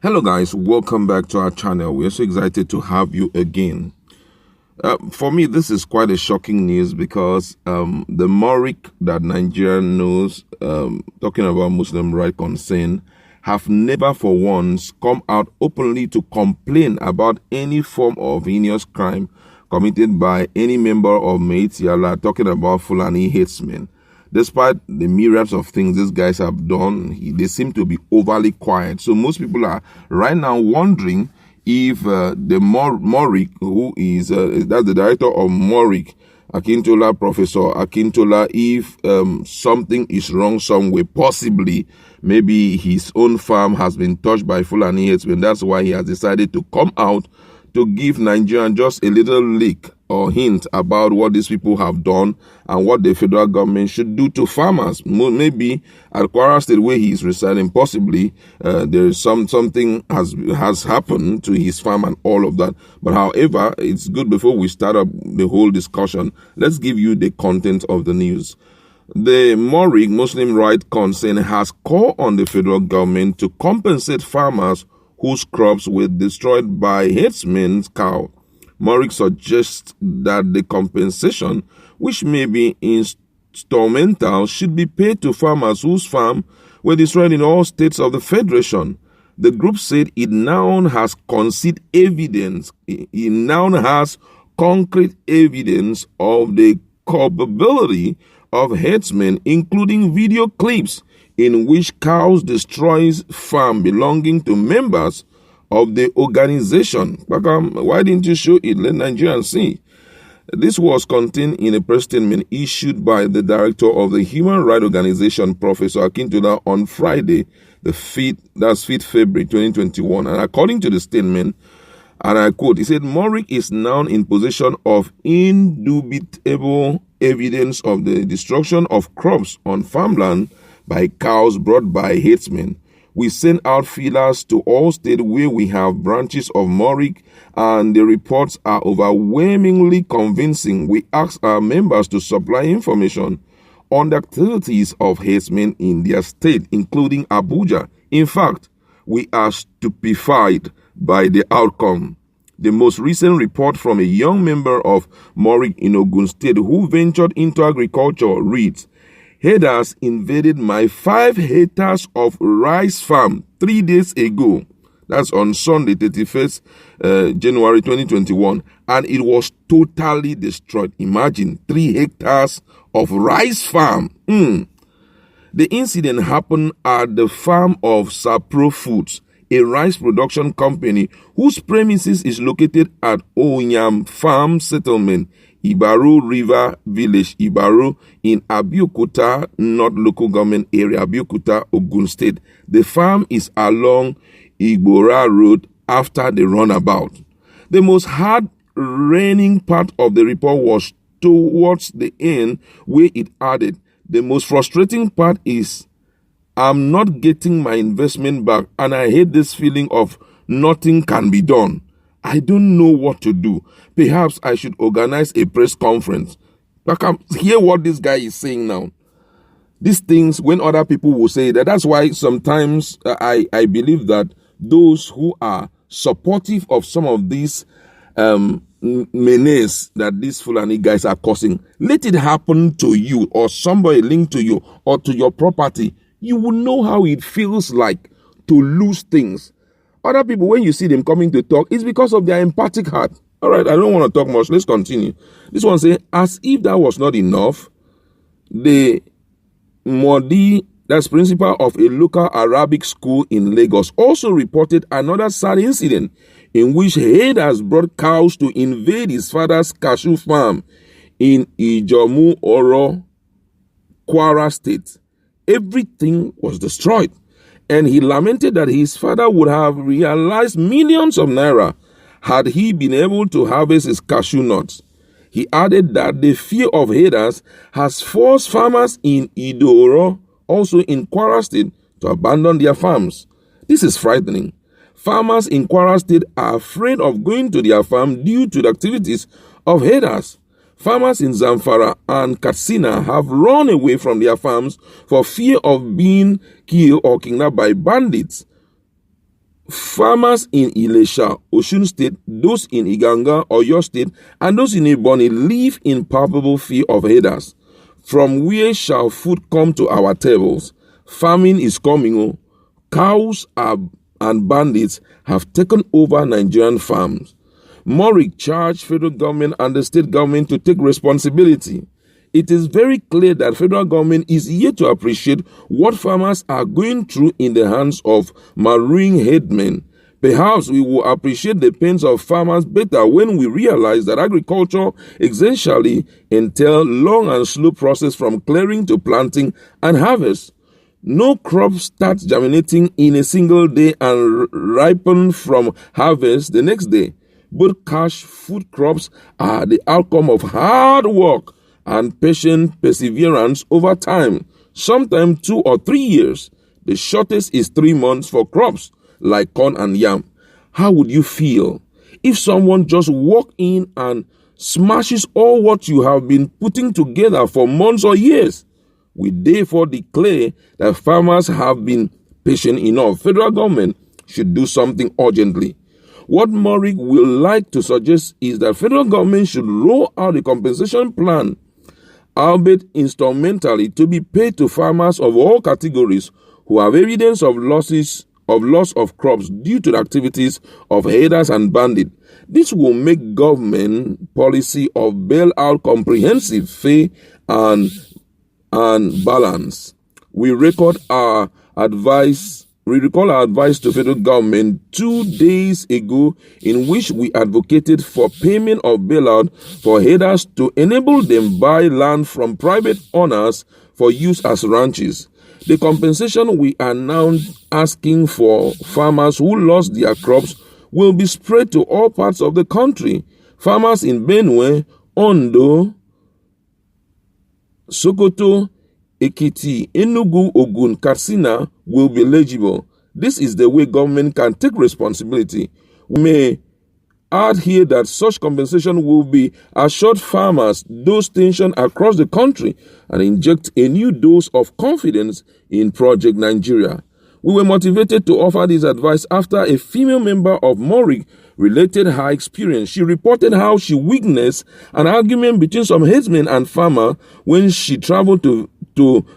Hello guys, welcome back to our channel. We're so excited to have you again. For me, this is quite a shocking news because the MURIC that Nigeria knows, talking about Muslim rights concern, have never for once come out openly to complain about any form of heinous crime committed by any member of Meitiala, talking about Fulani Herdsmen. Despite the myriads of things these guys have done, they seem to be overly quiet. So most people are right now wondering if the MURIC, who is that's the director of MURIC, Akintola, Professor Akintola, if something is wrong somewhere, possibly maybe his own farm has been touched by Fulani Herdsmen. That's why he has decided to come out to give Nigerians just a little leak or hint about what these people have done and what the federal government should do to farmers. Maybe at Kwara State, where he is residing, possibly there is something has happened to his farm and all of that. But however, it's good before we start up the whole discussion, let's give you the content of the news. The MURIC, Muslim Rights Concern, has called on the federal government to compensate farmers whose crops were destroyed by herdsmen's cow. MURIC suggests that the compensation, which may be instrumental, should be paid to farmers whose farms were destroyed in all states of the Federation. The group said it now has concrete evidence. It now has concrete evidence of the culpability of herdsmen, including video clips in which cows destroys farm belonging to members of the organization. Why didn't you show it? Let Nigerians see. This was contained in a press statement issued by the director of the human rights organization, Professor Akintola, on Friday, the 5th February 2021. And according to the statement, and I quote, he said, MURIC is now in possession of indubitable evidence of the destruction of crops on farmland by cows brought by herdsmen. We send out feelers to all states where we have branches of MURIC, and the reports are overwhelmingly convincing. We ask our members to supply information on the activities of herdsmen in their state, including Abuja. In fact, we are stupefied by the outcome. The most recent report from a young member of MURIC in Ogun State who ventured into agriculture reads, "Herders invaded my 5 hectares of rice farm 3 days ago." That's on Sunday, 31st January 2021. And it was totally destroyed. Imagine 3 hectares of rice farm. The incident happened at the farm of Sapro Foods, a rice production company whose premises is located at Onyam Farm Settlement, Ibaru River Village, Ibaru, in Abeokuta North Local Government Area, Abeokuta, Ogun State. The farm is along Igbora Road after the runabout. The most hard-raining part of the report was towards the end, where it added, "The most frustrating part is I'm not getting my investment back, and I hate this feeling of nothing can be done. I don't know what to do. Perhaps I should organize a press conference." Hear what this guy is saying now. These things, when other people will say that, that's why sometimes I believe that those who are supportive of some of these menace that these Fulani guys are causing, let it happen to you or somebody linked to you or to your property. You will know how it feels like to lose things. Other people, when you see them coming to talk, it's because of their empathic heart. All right, I don't want to talk much. Let's continue. This one says, as if that was not enough, the Modi, that's principal of a local Arabic school in Lagos, also reported another sad incident in which herders brought cows to invade his father's cashew farm in Ijomu Oro, Kwara State. Everything was destroyed, and he lamented that his father would have realized millions of naira had he been able to harvest his cashew nuts. He added that the fear of herders has forced farmers in Idoro, also in Kwara State, to abandon their farms. This is frightening. Farmers in Kwara State are afraid of going to their farm due to the activities of herders. Farmers in Zamfara and Katsina have run away from their farms for fear of being killed or kidnapped by bandits. Farmers in Ilesha, Osun State, those in Iganga, Oyo State, and those in Ebonyi live in palpable fear of Hein0us. From where shall food come to our tables? Famine is coming. Oh. Cows and bandits have taken over Nigerian farms. MURIC charged federal government and the state government to take responsibility. It is very clear that federal government is yet to appreciate what farmers are going through in the hands of marine headmen. Perhaps we will appreciate the pains of farmers better when we realize that agriculture essentially entails long and slow process from clearing to planting and harvest. No crop starts germinating in a single day and ripen from harvest the next day. Both cash food crops are the outcome of hard work and patient perseverance over time, sometimes 2 or 3 years. The shortest is 3 months for crops like corn and yam. How would you feel if someone just walk in and smashes all what you have been putting together for months or years? We therefore declare that farmers have been patient enough. Federal government should do something urgently. What MURIC will like to suggest is that federal government should roll out a compensation plan, albeit instrumentally, to be paid to farmers of all categories who have evidence of loss of crops due to the activities of Hein0us and bandits. This will make government policy of bailout comprehensive, fair, and balanced. We recall our advice to federal government 2 days ago, in which we advocated for payment of bailout for Hein0us to enable them buy land from private owners for use as ranches. The compensation we are now asking for farmers who lost their crops will be spread to all parts of the country. Farmers in Benue, Ondo, Sokoto, Ekiti, Enugu, Ogun, Katsina will be eligible. This is the way government can take responsibility. We may add here that such compensation will be assured farmers those tensions across the country and inject a new dose of confidence in Project Nigeria. We were motivated to offer this advice after a female member of MURIC related her experience. She reported how she witnessed an argument between some herdsmen and farmer when she traveled to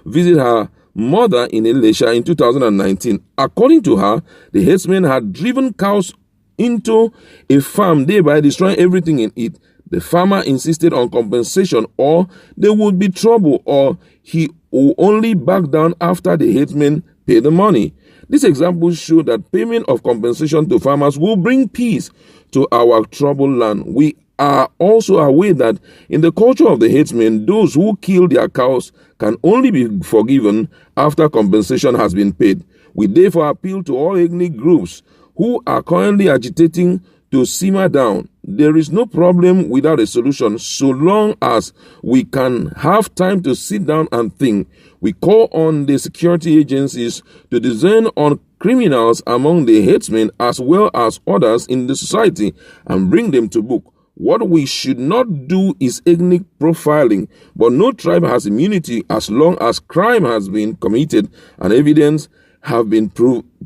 visit her mother in Ilesha in 2019. According to her, the herdsmen had driven cows into a farm, thereby destroying everything in it. The farmer insisted on compensation, or there would be trouble, or he will only back down after the herdsmen pay the money. These examples show that payment of compensation to farmers will bring peace to our troubled land. We are also aware that in the culture of the herdsmen, those who kill their cows can only be forgiven after compensation has been paid. We therefore appeal to all ethnic groups who are currently agitating to simmer down. There is no problem without a solution so long as we can have time to sit down and think. We call on the security agencies to discern on criminals among the herdsmen as well as others in the society and bring them to book. What we should not do is ethnic profiling, but no tribe has immunity as long as crime has been committed and evidence have been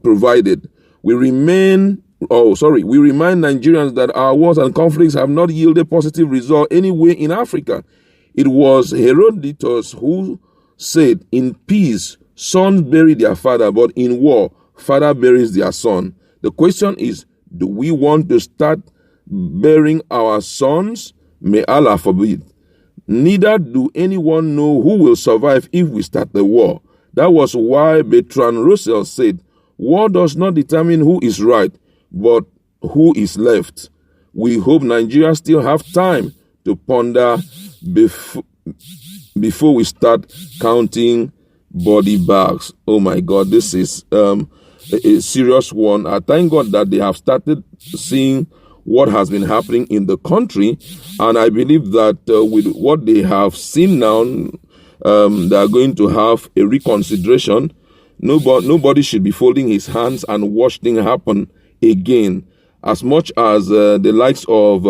provided. We remind Nigerians that our wars and conflicts have not yielded positive result anywhere in Africa. It was Herodotus who said, in peace, sons bury their father, but in war, father buries their son. The question is, do we want to start burying our sons? May Allah forbid. Neither do anyone know who will survive if we start the war. That was why Bertrand Russell said, war does not determine who is right, but who is left. We hope Nigeria still have time to ponder before we start counting body bags. Oh my God, this is a serious one. I thank God that they have started seeing what has been happening in the country, and I believe that with what they have seen now, they are going to have a reconsideration. Nobody should be folding his hands and watch things happen again. As much as the likes of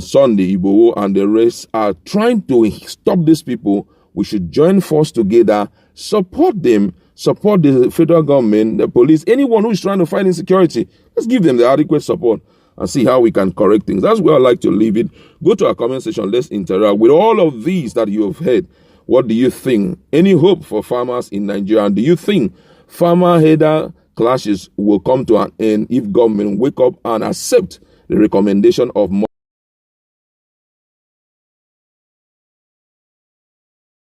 Sunday Igboho and the rest are trying to stop these people, we should join force together, support them support the federal government, the police, anyone who is trying to fight insecurity. Let's give them the adequate support and see how we can correct things. That's where I like to leave it. Go to our comment section. Let's interact. With all of these that you have heard, what do you think? Any hope for farmers in Nigeria? And do you think farmer-herder clashes will come to an end if government wake up and accept the recommendation of